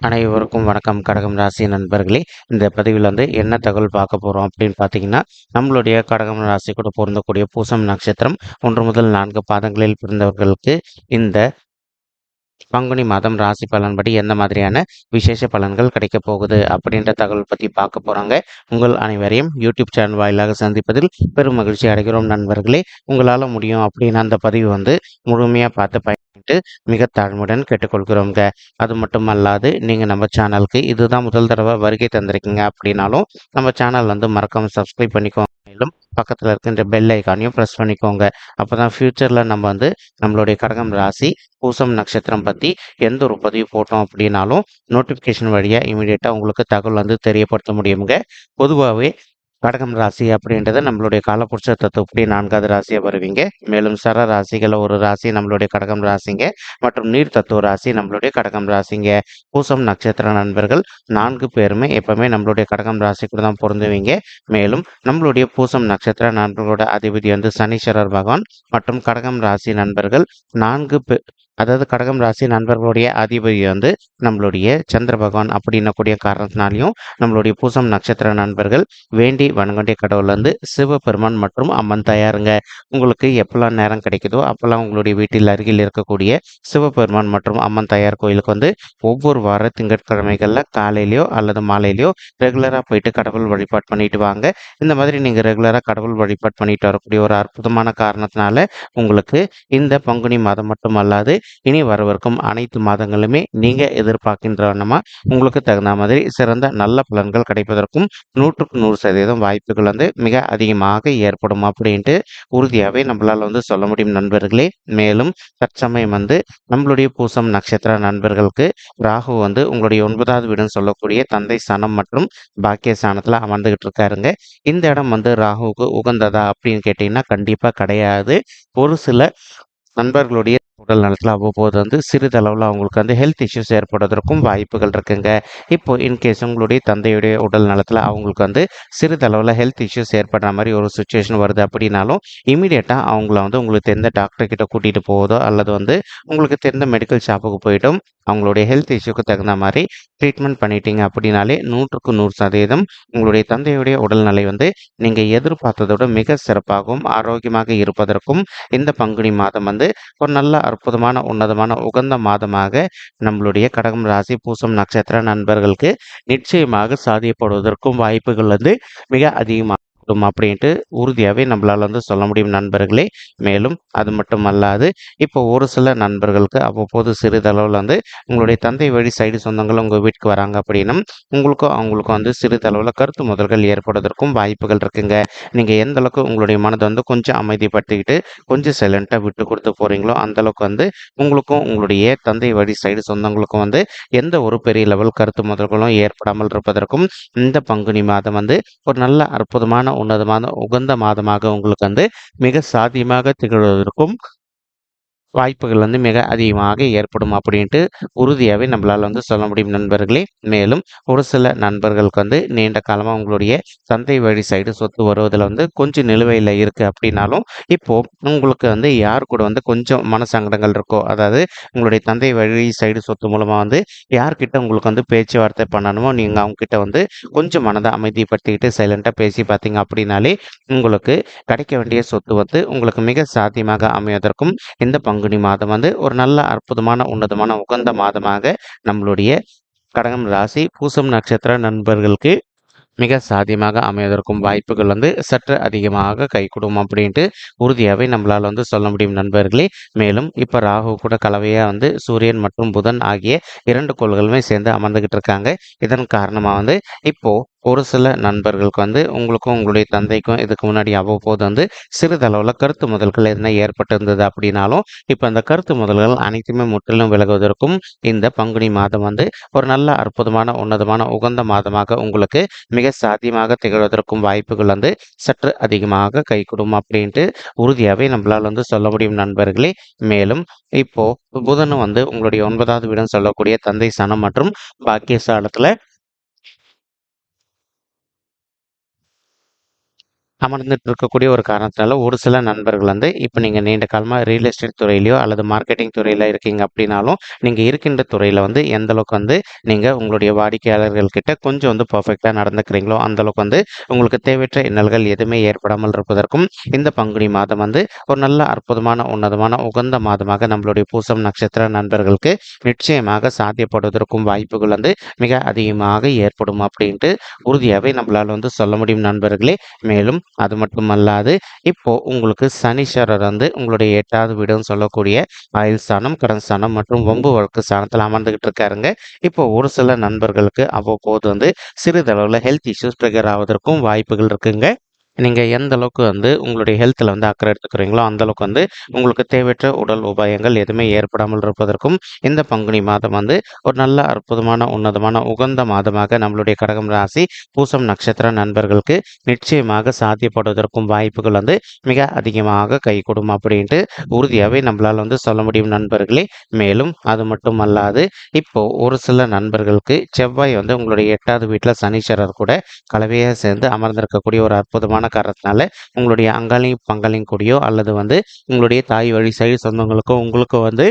அனைவருக்கும் வணக்கம். கடகம் ராசி நண்பர்களே, இந்த பதிவில் என்ன தகவல் பார்க்க போகிறோம் அப்படின்னு பார்த்தீங்கன்னா, நம்மளுடைய கடகம் ராசி கூட பொருந்தக்கூடிய பூசம் நட்சத்திரம் 1 முதல் 4 பாதங்களில் பிறந்தவர்களுக்கு இந்த பங்குனி மாதம் ராசி பலன்படி எந்த மாதிரியான விசேஷ பலன்கள் கிடைக்க போகுது அப்படின்ற தகவல் பற்றி பார்க்க போகிறாங்க. உங்கள் அனைவரையும் யூடியூப் சேனல் வாயிலாக சந்திப்பதில் பெரும் மகிழ்ச்சி அடைகிறோம் நண்பர்களே. உங்களால் முடியும் அப்படின்னு அந்த பதிவு முழுமையாக பார்த்து பயன்பட்டு மிக தாழ்மையுடன் கேட்டுக்கொள்கிறோங்க. அது மட்டும் அல்லாது நீங்கள் நம்ம சேனலுக்கு இதுதான் முதல் தடவை வருகை தந்திருக்கீங்க அப்படின்னாலும் நம்ம சேனல் மறக்காமல் சப்ஸ்கிரைப் பண்ணிக்கோங்க. மேலும் பக்கத்தில் இருக்கின்ற பெல் ஐக்கானையும் ப்ரெஸ் பண்ணிக்கோங்க. அப்போ தான் ஃப்யூச்சரில் நம்ம நம்மளுடைய கடகம் ராசி பூசம் நட்சத்திரம் பற்றி எந்த ஒரு பதிவு போட்டோம் அப்படின்னாலும் நோட்டிஃபிகேஷன் வழியாக இமீடியட்டாக உங்களுக்கு தகவல் தெரியப்படுத்த முடியுங்க. பொதுவாகவே கடகம் ராசி அப்படின்றது நம்மளுடைய காலபுருஷ தத்துவப்படி 4வது ராசியாக வருவீங்க. மேலும் சர ராசிகள் ஒரு ராசி நம்மளுடைய கடகம் ராசிங்க மற்றும் நீர் தத்துவ ராசி நம்மளுடைய கடகம் ராசிங்க. பூசம் நட்சத்திர நண்பர்கள் 4 பேருமே எப்பவுமே நம்மளுடைய கடகம் ராசி கூட தான் பொருந்துவீங்க. மேலும் நம்மளுடைய பூசம் நட்சத்திர நண்பர்களோட அதிபதி சனீஸ்வரர் பகவான் மற்றும் கடகம் ராசி நண்பர்கள் 4 அதாவது கடகம் ராசி நண்பர்களுடைய அதிபதி நம்மளுடைய சந்திர பகவான் அப்படின்னக்கூடிய காரணத்தினாலையும் நம்மளுடைய பூசம் நட்சத்திர நண்பர்கள் வேண்டி வணங்கண்டிய கடவுள் சிவபெருமான் மற்றும் அம்மன் தயாருங்க. உங்களுக்கு எப்பெல்லாம் நேரம் கிடைக்குதோ அப்பெல்லாம் உங்களுடைய வீட்டில் அருகில் இருக்கக்கூடிய சிவபெருமான் மற்றும் அம்மன் தயார் கோயிலுக்கு ஒவ்வொரு வார திங்கட்கிழமைகளில் காலையிலையோ அல்லது மாலையிலையோ ரெகுலராக போயிட்டு கடவுள் வழிபாடு பண்ணிட்டு வாங்க. இந்த மாதிரி நீங்கள் ரெகுலராக கடவுள் வழிபாடு பண்ணிட்டு வரக்கூடிய ஒரு அற்புதமான காரணத்தினால உங்களுக்கு இந்த பங்குனி மாதம் மட்டும் அல்லாது இனி வரவிருக்கும் அனைத்து மாதங்களுமே நீங்க எதிர்பார்க்கின்ற வண்ணமா உங்களுக்கு தகுந்த மாதிரி சிறந்த நல்ல பலன்கள் கிடைப்பதற்கும் 100% வாய்ப்புகள் மிக அதிகமாக ஏற்படும் அப்படின்ட்டு உறுதியாகவே நம்மளால சொல்ல முடியும் நண்பர்களே. மேலும் தற்சமயம் நம்மளுடைய பூசம் நட்சத்திர நண்பர்களுக்கு ராகு உங்களுடைய 9வது வீடுன்னு சொல்லக்கூடிய தந்தை ஸ்தானம் மற்றும் பாக்கிய ஸ்தானத்துல அமர்ந்துகிட்டு இருக்காருங்க. இந்த இடம் ராகுவுக்கு உகந்ததா அப்படின்னு கேட்டீங்கன்னா கண்டிப்பா கிடையாது. ஒரு சில நண்பர்களுடைய உடல் நலத்தில் அவ்வப்போது சிறிதளவில் அவங்களுக்கு ஹெல்த் இஷ்யூஸ் ஏற்படுவதற்கும் வாய்ப்புகள் இருக்குங்க. இப்போ இன்கேஸ் உங்களுடைய தந்தையுடைய உடல் நலத்தில் அவங்களுக்கு சிறிதளவில் ஹெல்த் இஷ்யூஸ் ஏற்படுற மாதிரி ஒரு சுச்சுவேஷன் வருது அப்படின்னாலும் இமீடியட்டாக அவங்கள உங்களுக்கு தெரிந்த டாக்டர் கிட்ட கூட்டிகிட்டு போவதோ அல்லது உங்களுக்கு தெரிந்த மெடிக்கல் ஷாப்புக்கு போயிட்டும் அவங்களுடைய ஹெல்த் இஷ்யூக்கு தகுந்த மாதிரி ட்ரீட்மெண்ட் பண்ணிட்டீங்க அப்படின்னாலே 100% உங்களுடைய தந்தையுடைய உடல்நிலை நீங்கள் எதிர்பார்த்ததோட மிக சிறப்பாகவும் ஆரோக்கியமாக இருப்பதற்கும் இந்த பங்குனி மாதம் ஒரு நல்ல அற்புதமான உன்னதமான உகந்த மாதமாக நம்மளுடைய கடகம் ராசி பூசம் நட்சத்திர நண்பர்களுக்கு நிச்சயமாக சாத்தியப்படுவதற்கும் வாய்ப்புகள் மிக அதிகமாக அப்படின்ட்டு உறுதியாகவே நம்மளால சொல்ல முடியும் நண்பர்களே. மேலும் அது மட்டும் அல்லாது இப்போ ஒரு சில நண்பர்களுக்கு அவ்வப்போது சிறிதளவில் உங்களுடைய தந்தை வழி சைடு சொந்தங்கள் உங்கள் வீட்டுக்கு வராங்க அப்படின்னா உங்களுக்கும் அவங்களுக்கும் சிறிதளவில் கருத்து முதல்கள் ஏற்படுவதற்கும் வாய்ப்புகள் இருக்குங்க. நீங்கள் எந்த அளவுக்கு உங்களுடைய மனதை கொஞ்சம் அமைதிப்படுத்திக்கிட்டு கொஞ்சம் சைலண்ட்டாக விட்டு கொடுத்து போகிறீங்களோ அந்தளவுக்கு உங்களுக்கும் உங்களுடைய தந்தை வழி சைடு சொந்தங்களுக்கும் எந்த ஒரு பெரிய லெவல் கருத்து முதல்களும் ஏற்படாமல் இருப்பதற்கும் இந்த பங்குனி மாதம் ஒரு நல்ல அற்புதமான உன்னதமான உகந்த மாதமாக உங்களுக்கு மிக சாத்தியமாக திகழ்வதற்கும் வாய்ப்புகள் மிக அதிகமாக ஏற்படும் அப்படின்ட்டு உறுதியாகவே நம்மளால் சொல்ல முடியும் நண்பர்களே. மேலும் ஒரு சில நண்பர்களுக்கு நீண்ட காலமாக உங்களுடைய தந்தை வழி சைடு சொத்து வருவதில் கொஞ்சம் நிலுவையில் இருக்குது அப்படின்னாலும் இப்போது உங்களுக்கு யார் கூட கொஞ்சம் மனசங்கடங்கள் இருக்கோ, அதாவது உங்களுடைய தந்தை வழி சைடு சொத்து மூலமாக யார்கிட்ட உங்களுக்கு பேச்சுவார்த்தை பண்ணணுமோ நீங்கள் அவங்ககிட்ட கொஞ்சம் மனதை அமைதிப்படுத்திக்கிட்டு சைலண்ட்டாக பேசி பார்த்தீங்க அப்படின்னாலே உங்களுக்கு கிடைக்க வேண்டிய சொத்து உங்களுக்கு மிக சாத்தியமாக அமைவதற்கும் இந்த பங்குனி மாதம் ஒரு நல்ல அற்புதமான உன்னதமான உகந்த மாதமாக நம்மளுடைய கடகம் ராசி பூசம் நட்சத்திர நண்பர்களுக்கு மிக சாத்தியமாக அமைவதற்கும் வாய்ப்புகள் சற்று அதிகமாக கைகூடும் அப்படின்ட்டு உறுதியாகவே நம்மளால் சொல்ல முடியும் நண்பர்களே. மேலும் இப்போ ராகு கூட கலவையாக சூரியன் மற்றும் புதன் ஆகிய 2 கோள்களுமே சேர்ந்து அமர்ந்துகிட்டு இருக்காங்க. இதன் காரணமாக இப்போ ஒரு சில நண்பர்களுக்கு உங்களுக்கும் உங்களுடைய தந்தைக்கும் இதுக்கு முன்னாடி அவ்வப்போது சிறிதளவில் கருத்து முதல்கள் எதனா ஏற்பட்டிருந்தது அப்படின்னாலும் இப்போ அந்த கருத்து முதல்கள் அனைத்துமே முற்றிலும் விலகுவதற்கும் இந்த பங்குனி மாதம் ஒரு நல்ல அற்புதமான உன்னதமான உகந்த மாதமாக உங்களுக்கு மிக சாத்தியமாக திகழ்வதற்கும் வாய்ப்புகள் சற்று அதிகமாக கைகூடும் அப்படின்ட்டு உறுதியாகவே நம்மளால் சொல்ல முடியும் நண்பர்களே. மேலும் இப்போ புதனும் உங்களுடைய 9வது வீடுன்னு சொல்லக்கூடிய தந்தை சனம் மற்றும் பாக்கிய ஸ்தானத்துல அமர்ந்துட்டு இருக்கக்கூடிய ஒரு காரணத்தினால ஒரு சில நண்பர்கள் வந்து இப்போ நீங்கள் நீண்ட காலமாக ரியல் எஸ்டேட் துறையிலையோ அல்லது மார்க்கெட்டிங் துறையில் இருக்கீங்க அப்படின்னாலும் நீங்கள் இருக்கின்ற துறையில் வந்து எந்த அளவுக்கு வந்து நீங்கள் உங்களுடைய வாடிக்கையாளர்கள் கிட்ட கொஞ்சம் வந்து பர்ஃபெக்டாக நடந்துக்கிறீங்களோ அந்த அளவுக்கு வந்து உங்களுக்கு தேவையற்ற இன்னல்கள் எதுவுமே ஏற்படாமல் இருப்பதற்கும் இந்த பங்குனி மாதம் வந்து ஒரு நல்ல அற்புதமான உன்னதமான உகந்த மாதமாக நம்மளுடைய பூசம் நட்சத்திர நண்பர்களுக்கு நிச்சயமாக சாத்தியப்படுவதற்கும் வாய்ப்புகள் வந்து மிக அதிகமாக ஏற்படும் அப்படின்ட்டு உறுதியாகவே நம்மளால் வந்து சொல்ல முடியும் நண்பர்களே. மேலும் அது மட்டுமல்லாது இப்போ உங்களுக்கு சனீஸ்வரர் வந்து உங்களுடைய 8வது வீடுன்னு சொல்லக்கூடிய ஆயுள் ஸ்தானம், கடன் ஸ்தானம் மற்றும் வம்பு வழக்கு ஸ்தானத்தில் அமர்ந்துகிட்டு இருக்காருங்க. இப்போ ஒரு சில நண்பர்களுக்கு அவ்வப்போது வந்து சிறிதளவில் ஹெல்த் இஷ்யூஸ் ட்ரிகர் ஆவதற்கும் வாய்ப்புகள் இருக்குங்க. நீங்கள் எந்த அளவுக்கு வந்து உங்களுடைய ஹெல்த்தில் வந்து அக்கறை எடுத்துக்கிறீங்களோ அந்த அளவுக்கு வந்து உங்களுக்கு தேவையற்ற உடல் உபாயங்கள் எதுவுமே ஏற்படாமல் இருப்பதற்கும் இந்த பங்குனி மாதம் வந்து ஒரு நல்ல அற்புதமான உன்னதமான உகந்த மாதமாக நம்மளுடைய கடகம் ராசி பூசம் நட்சத்திர நண்பர்களுக்கு நிச்சயமாக சாத்தியப்படுவதற்கும் வாய்ப்புகள் வந்து மிக அதிகமாக கைகூடும் அப்படின்ட்டு உறுதியாகவே நம்மளால் வந்து சொல்ல முடியும் நண்பர்களே. மேலும் அது மட்டும் அல்லாது இப்போ ஒரு சில நண்பர்களுக்கு செவ்வாய் வந்து உங்களுடைய 8வது வீட்டில் சனீஸ்வரர் கூட கலவையாக சேர்ந்து அமர்ந்திருக்கக்கூடிய ஒரு அற்புதமான காரணத்தினால உங்களுடைய அங்காளியும் பங்காளியும் கூடயோ அல்லது வந்து உங்களுடைய தாய் வழி சைடு சொந்தங்களுக்கோ உங்களுக்கு வந்து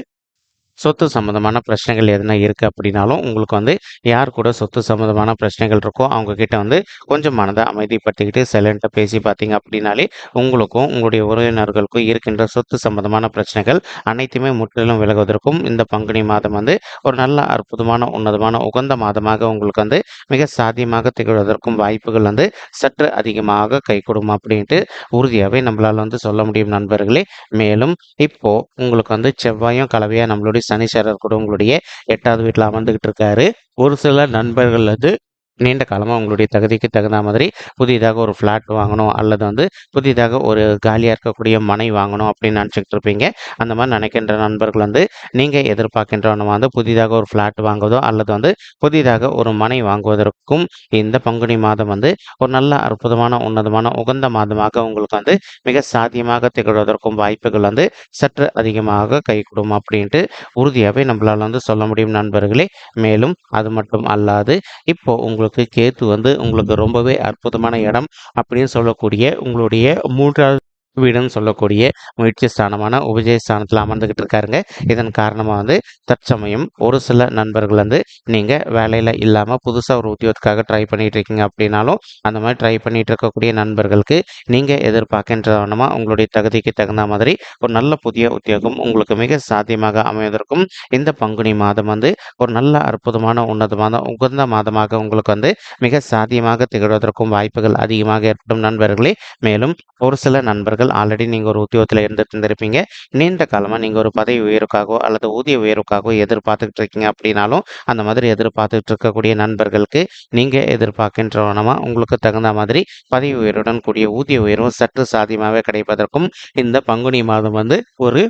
சொத்து சம்மந்தமான பிரச்சனைகள் எதுனா இருக்குது அப்படின்னாலும் உங்களுக்கு வந்து யார் கூட சொத்து சம்மந்தமான பிரச்சனைகள் இருக்கோ அவங்க கிட்ட வந்து கொஞ்சம் மனதை அமைதிப்படுத்திக்கிட்டு சைலண்ட்டாக பேசி பார்த்தீங்க அப்படின்னாலே உங்களுக்கும் உங்களுடைய உறவினர்களுக்கும் இருக்கின்ற சொத்து சம்மந்தமான பிரச்சனைகள் அனைத்துமே முற்றிலும் விலகுவதற்கும் இந்த பங்குனி மாதம் வந்து ஒரு நல்ல அற்புதமான உன்னதமான உகந்த மாதமாக உங்களுக்கு வந்து மிக சாத்தியமாக திகழ்வதற்கும் வாய்ப்புகள் வந்து சற்று அதிகமாக கைகூடும் அப்படின்ட்டு உறுதியாகவே நம்மளால் வந்து சொல்ல முடியும் நண்பர்களே. மேலும் இப்போ உங்களுக்கு வந்து செவ்வாயும் கலவையாக நம்மளுடைய சனீஸ்வரர் கூட உங்களுடைய 8வது வீட்டில் அமர்ந்துகிட்டு இருக்காரு. ஒரு சில நண்பர்கள் வந்து நீண்ட காலமாக உங்களுடைய தகுதிக்கு தகுந்த மாதிரி புதிதாக ஒரு ஃப்ளாட் வாங்கணும் அல்லது வந்து புதிதாக ஒரு காலியாக இருக்கக்கூடிய மனை வாங்கணும் அப்படின்னு நினச்சிக்கிட்டு இருப்பீங்க. அந்த மாதிரி நினைக்கின்ற நண்பர்கள் வந்து நீங்கள் எதிர்பார்க்கின்றவன வந்து புதிதாக ஒரு ஃப்ளாட் வாங்குவதோ அல்லது வந்து புதிதாக ஒரு மனை வாங்குவதற்கும் இந்த பங்குனி மாதம் வந்து ஒரு நல்ல அற்புதமான உன்னதமான உகந்த மாதமாக உங்களுக்கு வந்து மிக சாத்தியமாக திகழ்வதற்கும் வாய்ப்புகள் வந்து சற்று அதிகமாக கைகூடும் அப்படின்ட்டு உறுதியாகவே நம்மளால் வந்து சொல்ல முடியும் நண்பர்களே. மேலும் அது மட்டும் அல்லாது இப்போ உங்களுக்கு கேத்து வந்து உங்களுக்கு ரொம்பவே அற்புதமான இடம் அப்படின்னு சொல்லக்கூடிய உங்களுடைய 3வது வீடுன்னு சொல்லக்கூடிய முயற்சி ஸ்தானமான உபஜய ஸ்தானத்தில் அமர்ந்துகிட்டு இருக்காருங்க. இதன் காரணமாக வந்து தற்சமயம் ஒரு சில நண்பர்கள் வந்து நீங்கள் வேலையில் இல்லாமல் புதுசாக ஒரு உத்தியோகத்துக்காக ட்ரை பண்ணிட்டு இருக்கீங்க அப்படின்னாலும் அந்த மாதிரி ட்ரை பண்ணிட்டு இருக்கக்கூடிய நண்பர்களுக்கு நீங்கள் எதிர்பார்க்கின்றவனமாக உங்களுடைய தகுதிக்கு தகுந்த மாதிரி ஒரு நல்ல புதிய உத்தியோகம் உங்களுக்கு மிக சாத்தியமாக அமைவதற்கும் இந்த பங்குனி மாதம் வந்து ஒரு நல்ல அற்புதமான உன்னதமான உகந்த மாதமாக உங்களுக்கு வந்து மிக சாத்தியமாக திகழ்வதற்கும் வாய்ப்புகள் அதிகமாக ஏற்படும் நண்பர்களே. மேலும் ஒரு சில நண்பர்கள் ஆல்ரெடி நீங்கள் ஒரு உத்தியோகத்தில் இருந்துட்டு இருந்திருப்பீங்க. நீண்ட காலமாக நீங்கள் ஒரு பதவி உயர்வுக்காகவோ அல்லது ஊதிய உயர்வுக்காகவோ எதிர்பார்த்துக்கிட்டு இருக்கீங்க அப்படின்னாலும் அந்த மாதிரி எதிர்பார்த்துட்டு இருக்கக்கூடிய நண்பர்களுக்கு நீங்கள் எதிர்பார்க்கின்றவனமா உங்களுக்கு தகுந்த மாதிரி பதவி உயர்வுடன் கூடிய ஊதிய உயர்வும் சற்று சாத்தியமாகவே கிடைப்பதற்கும் இந்த பங்குனி மாதம் வந்து ஒரு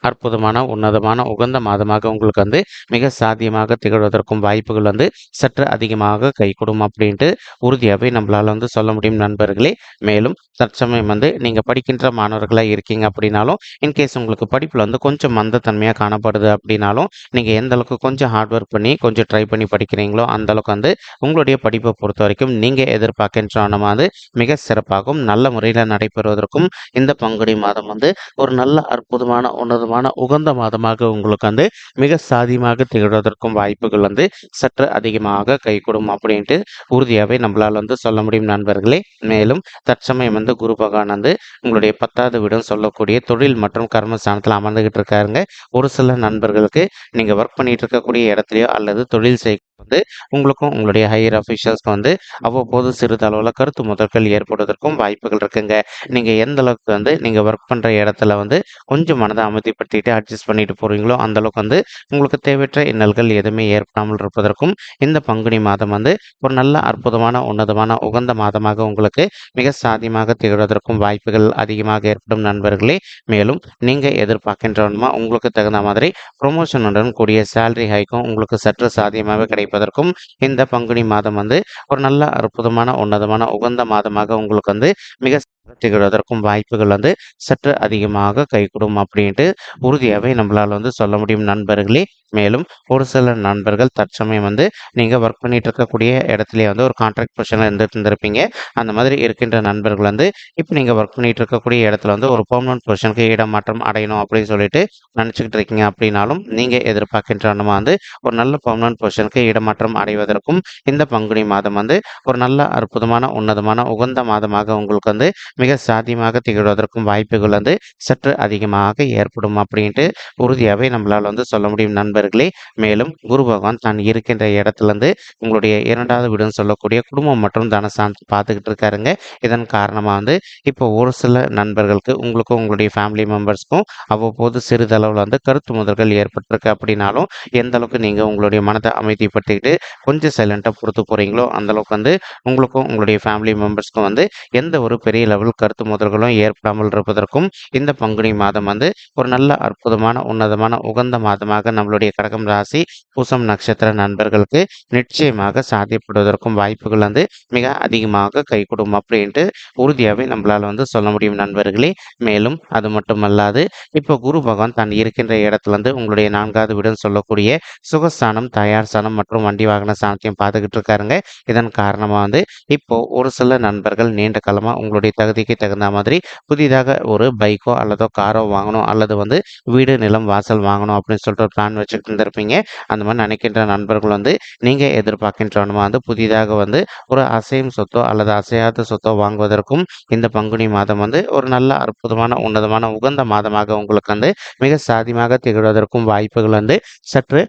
அற்புதமான உன்னதமான உகந்த மாதமாக உங்களுக்கு வந்து மிக சாத்தியமாக திகழ்வதற்கும் வாய்ப்புகள் வந்து சற்று அதிகமாக கைகூடும் அப்படின்ட்டு உறுதியாகவே நம்மளால் வந்து சொல்ல முடியும் நண்பர்களே. மேலும் தற்சமயம் வந்து நீங்கள் படிக்கின்ற மாணவர்களாக இருக்கீங்க அப்படின்னாலும் இன்கேஸ் உங்களுக்கு படிப்பில் வந்து கொஞ்சம் மந்தத்தன்மையாக காணப்படுது அப்படின்னாலும் நீங்கள் எந்த அளவுக்கு கொஞ்சம் ஹார்ட் ஒர்க் பண்ணி கொஞ்சம் ட்ரை பண்ணி படிக்கிறீங்களோ அந்த அளவுக்கு வந்து உங்களுடைய படிப்பை பொறுத்த வரைக்கும் நீங்கள் எதிர்பார்க்கின்ற வந்து மிக சிறப்பாகவும் நல்ல முறையில் நடைபெறுவதற்கும் இந்த பங்குனி மாதம் வந்து ஒரு நல்ல அற்புதமான உன்னதமான உகந்த மாதமாக உங்களுக்கு வந்து மிக சாதியமாக திகழ்வதற்கும் வாய்ப்புகள் வந்து சற்று அதிகமாக கைகூடும் அப்படின்ட்டு உறுதியாகவே நம்மளால் வந்து சொல்ல முடியும் நண்பர்களே. மேலும் தற்சமயம் வந்து குரு பகவான் வந்து உங்களுடைய 10வது வீடுன்னு சொல்லக்கூடிய தொழில் மற்றும் கர்மஸ்தானத்தில் அமர்ந்துகிட்டு இருக்காருங்க. ஒரு சில நண்பர்களுக்கு நீங்கள் ஒர்க் பண்ணிட்டு இருக்கக்கூடிய இடத்துலையோ அல்லது தொழில் செய் வந்து உங்களுக்கும் உங்களுடைய ஹையர் அஃபிஷியல்ஸ்க்கு வந்து அவ்வப்போது சிறிதளவில் கருத்து முதல்கள் ஏற்படுவதற்கும் வாய்ப்புகள் இருக்குங்க. நீங்கள் எந்த அளவுக்கு வந்து நீங்கள் ஒர்க் பண்ணுற இடத்துல வந்து கொஞ்சம் மனதை அமைதிப்படுத்திட்டு அட்ஜஸ்ட் பண்ணிட்டு போகிறீங்களோ அந்த அளவுக்கு வந்து உங்களுக்கு தேவையற்ற இன்னல்கள் எதுவுமே ஏற்படாமல் இருப்பதற்கும் இந்த பங்குனி மாதம் வந்து ஒரு நல்ல அற்புதமான உன்னதமான உகந்த மாதமாக உங்களுக்கு மிக சாத்தியமாக திகழ்வதற்கும் வாய்ப்புகள் அதிகமாக ஏற்படும் நண்பர்களே. மேலும் நீங்கள் எதிர்பார்க்கின்றவனுமா உங்களுக்கு தகுந்த மாதிரி ப்ரொமோஷனுடன் கூடிய சேலரி ஹைக்கும் உங்களுக்கு சற்று சாத்தியமாக கிடைப்பதற்கும் இந்த பங்குனி மாதம் வந்து ஒரு நல்ல அற்புதமான உன்னதமான உகந்த மாதமாக உங்களுக்கு வந்து மிக திகழ்வதற்கும் வாய்ப்புகள் வந்து சற்று அதிகமாக கைகூடும் அப்படின்ட்டு உறுதியாகவே நம்மளால் வந்து சொல்ல முடியும் நண்பர்களே. மேலும் ஒரு சில நண்பர்கள் தற்சமயம் வந்து நீங்கள் ஒர்க் பண்ணிட்டு இருக்கக்கூடிய இடத்துலயே வந்து ஒரு கான்ட்ராக்ட் பொசிஷனில் இருந்துட்டு இருந்திருப்பீங்க. அந்த மாதிரி இருக்கின்ற நண்பர்கள் வந்து இப்போ நீங்கள் ஒர்க் பண்ணிட்டு இருக்கக்கூடிய இடத்துல வந்து ஒரு பெர்மனன்ட் பொசிஷனுக்கு இடமாற்றம் அடையணும் அப்படின்னு சொல்லிட்டு நினச்சிக்கிட்டு இருக்கீங்க அப்படின்னாலும் நீங்கள் எதிர்பார்க்கின்ற வந்து ஒரு நல்ல பெர்மனன்ட் பொசிஷனுக்கு இடமாற்றம் அடைவதற்கும் இந்த பங்குனி மாதம் வந்து ஒரு நல்ல அற்புதமான உன்னதமான உகந்த மாதமாக உங்களுக்கு வந்து மிக சாத்தியமாக திகழ்வதற்கும் வாய்ப்புகள் வந்து சற்று அதிகமாக ஏற்படும் அப்படின்ட்டு உறுதியாகவே நம்மளால் வந்து சொல்ல முடியும் நண்பர்களே. மேலும் குரு பகவான் தான் இருக்கின்ற இடத்துல இருந்து உங்களுடைய இரண்டாவது வீடுன்னு சொல்லக்கூடிய குடும்பம் மற்றும் தனசாந்தி பார்த்துக்கிட்டு இருக்காருங்க. இதன் காரணமாக வந்து இப்போ ஒரு சில நண்பர்களுக்கு உங்களுக்கும் உங்களுடைய ஃபேமிலி மெம்பர்ஸ்க்கும் அவ்வப்போது சிறிதளவில் வந்து கருத்து முதல்கள் ஏற்பட்டிருக்கு அப்படின்னாலும் எந்த அளவுக்கு நீங்கள் உங்களுடைய மனதை அமைதிப்படுத்திக்கிட்டு கொஞ்சம் சைலண்ட்டாக பொறுத்து போகிறீங்களோ அந்த அளவுக்கு வந்து உங்களுக்கும் உங்களுடைய ஃபேமிலி மெம்பர்ஸ்க்கும் வந்து எந்த ஒரு பெரிய லெவல் கருத்து மோதல்களும் ஏற்படாமல் இருப்பதற்கும் இந்த பங்குனி மாதம் வந்து ஒரு நல்ல அற்புதமான உன்னதமான உகந்த மாதமாக நம்மளுடைய கடகம் ராசி பூசம் நட்சத்திர நண்பர்களுக்கு நிச்சயமாக சாத்தியப்படுவதற்கும் வாய்ப்புகள் வந்து மிக அதிகமாக கைகூடும் அப்படின்ட்டு உறுதியாகவே நம்மளால் வந்து சொல்ல முடியும் நண்பர்களே. மேலும் அது மட்டுமல்லாது இப்போ குரு பகவான் தான் இருக்கின்ற இடத்துல வந்து உங்களுடைய நான்காவது வீடுன்னு சொல்லக்கூடிய சுகஸ்தானம் தயார் ஸ்தானம் மற்றும் வண்டி வாகன ஸ்தானத்தையும் பார்த்துக்கிட்டு இருக்காருங்க. இதன் காரணமாக வந்து இப்போ ஒரு சில நண்பர்கள் நீண்ட காலமாக உங்களுடைய தகுதிக்கு தகுந்த மாதிரி புதிதாக ஒரு பைக்கோ அல்லதோ காரோ வாங்கணும் அல்லது வந்து வீடு நிலம் வாசல் வாங்கணும் அப்படின்னு சொல்லிட்டு ஒரு பிளான் வச்சுக்கிட்டு இருந்திருப்பீங்க. அந்த மாதிரி நினைக்கின்ற நண்பர்கள் வந்து நீங்கள் எதிர்பார்க்கின்றவனுமா வந்து புதிதாக வந்து ஒரு அசையும் சொத்தோ அல்லது அசையாத சொத்தோ வாங்குவதற்கும் இந்த பங்குனி மாதம் வந்து ஒரு நல்ல அற்புதமான உன்னதமான உகந்த மாதமாக உங்களுக்கு வந்து மிக சாதியமாக திகழ்வதற்கும் வாய்ப்புகள் வந்து சற்று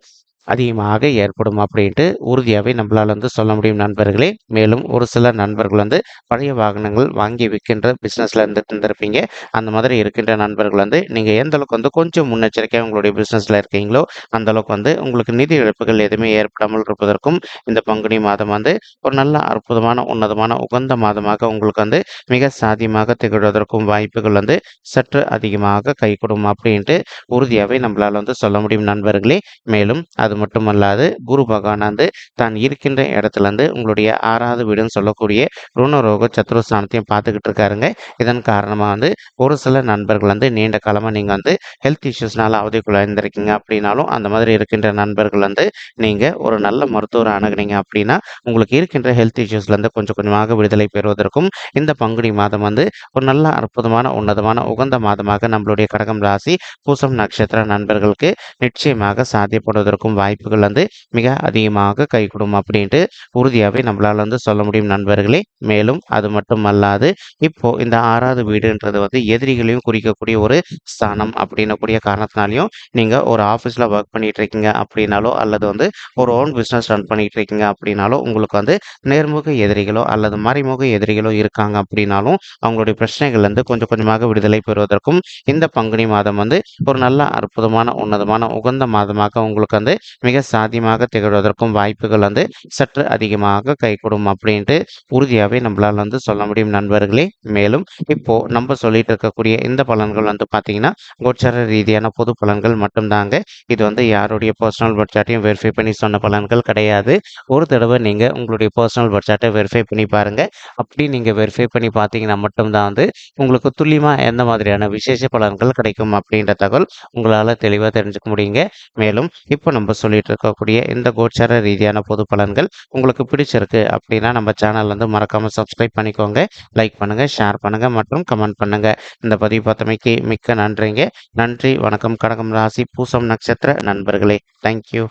அதிகமாக ஏற்படும் அப்படின்ட்டு உறுதியாகவே நம்மளால் வந்து சொல்ல முடியும் நண்பர்களே. மேலும் ஒரு சில நண்பர்கள் வந்து பழைய வாகனங்கள் வாங்கி விற்கின்ற பிஸ்னஸில் இருந்துட்டு இருந்திருப்பீங்க. அந்த மாதிரி இருக்கின்ற நண்பர்கள் வந்து நீங்கள் எந்த அளவுக்கு வந்து கொஞ்சம் முன்னெச்சரிக்கையாக உங்களுடைய பிஸ்னஸில் இருக்கீங்களோ அந்த அளவுக்கு வந்து உங்களுக்கு நிதி இழப்புகள் எதுவுமே ஏற்படாமல் இருப்பதற்கும் இந்த பங்குனி மாதம் வந்து ஒரு நல்ல அற்புதமான உன்னதமான உகந்த மாதமாக உங்களுக்கு வந்து மிக சாத்தியமாக திகழ்வதற்கும் வாய்ப்புகள் வந்து சற்று அதிகமாக கைகூடும் அப்படின்ட்டு உறுதியாகவே நம்மளால் வந்து சொல்ல முடியும் நண்பர்களே. மேலும் அது மட்டுமல்லாது குரு பகவான் வந்து தான் இருக்கின்ற இடத்துலேருந்து உங்களுடைய ஆறாவது வீடுன்னு சொல்லக்கூடிய ருணரோக சத்ருஸ்தானத்தையும் பார்த்துக்கிட்டு இருக்காருங்க. இதன் காரணமாக வந்து ஒரு சில நண்பர்கள் வந்து நீண்ட காலமாக நீங்கள் வந்து ஹெல்த் இஷ்யூஸ்னால அவதிக்குள்ளாயிருந்திருக்கீங்க அப்படின்னாலும் அந்த மாதிரி இருக்கின்ற நண்பர்கள் வந்து நீங்கள் ஒரு நல்ல மருத்துவரை அணுகுனீங்க அப்படின்னா உங்களுக்கு இருக்கின்ற ஹெல்த் இஷ்யூஸ்லேருந்து கொஞ்சம் கொஞ்சமாக விடுதலை பெறுவதற்கும் இந்த பங்குனி மாதம் வந்து ஒரு நல்ல அற்புதமான உன்னதமான உகந்த மாதமாக நம்மளுடைய கடகம் ராசி பூசம் நட்சத்திர நண்பர்களுக்கு நிச்சயமாக சாத்தியப்படுவதற்கும் வாய்ப்புகள் வந்து மிக அதிகமாக கைகூடும் அப்படின்ட்டு உறுதியாகவே நம்மளால் வந்து சொல்ல முடியும் நண்பர்களே. மேலும் அது மட்டுமல்லாது இப்போ இந்த ஆறாவது வீடுன்றது வந்து எதிரிகளையும் குறிக்கக்கூடிய ஒரு ஸ்தானம் அப்படின்னக்கூடிய காரணத்தினாலையும் நீங்கள் ஒரு ஆஃபீஸில் ஒர்க் பண்ணிட்டு இருக்கீங்க அப்படின்னாலோ அல்லது வந்து ஒரு ஓன் பிஸ்னஸ் ரன் பண்ணிட்டு இருக்கீங்க அப்படின்னாலோ உங்களுக்கு வந்து நேர்முக எதிரிகளோ அல்லது மறைமுக எதிரிகளோ இருக்காங்க அப்படின்னாலும் அவங்களுடைய பிரச்சனைகள் வந்து கொஞ்சம் கொஞ்சமாக விடுதலை பெறுவதற்கும் இந்த பங்குனி மாதம் வந்து ஒரு நல்ல அற்புதமான உன்னதமான உகந்த மாதமாக உங்களுக்கு வந்து மிக சாத்தியமாக திகழ்வதற்கும் வாய்ப்புகள் வந்து சற்று அதிகமாக கைகூடும் அப்படின்ட்டு உறுதியாகவே நம்மளால் வந்து சொல்ல முடியும் நண்பர்களே. மேலும் இப்போ நம்ம சொல்லிட்டு இருக்கக்கூடிய இந்த பலன்கள் வந்து பார்த்தீங்கன்னா கோச்சார ரீதியான பொது பலன்கள் மட்டும்தாங்க. இது வந்து யாருடைய பர்சனல் பட்ஜெட்டையும் வெரிஃபை பண்ணி சொன்ன பலன்கள் கிடையாது. ஒரு தடவை நீங்கள் உங்களுடைய பர்சனல் பட்ஜெட்டை வெரிஃபை பண்ணி பாருங்கள். அப்படி நீங்கள் வெரிஃபை பண்ணி பார்த்தீங்கன்னா மட்டும்தான் வந்து உங்களுக்கு துல்லியமாக எந்த மாதிரியான விசேஷ பலன்கள் கிடைக்கும் அப்படின்ற தகவல் உங்களால் தெளிவாக தெரிஞ்சுக்க முடியுங்க. மேலும் இப்போ நம்ம சொல்லிட்டு இருக்கக்கூடிய இந்த கோச்சார ரீதியான பொது பலன்கள் உங்களுக்கு பிடிச்சிருக்கு அப்படின்னா நம்ம சேனல் வந்து மறக்காமல் சப்ஸ்கிரைப் பண்ணிக்கோங்க. லைக் பண்ணுங்கள், ஷேர் பண்ணுங்கள் மற்றும் கமெண்ட் பண்ணுங்கள். இந்த பதிவு பார்த்தமைக்கு மிக்க நன்றிங்க. நன்றி, வணக்கம். கடகம் ராசி பூசம் நட்சத்திர நண்பர்களே. தேங்க்யூ.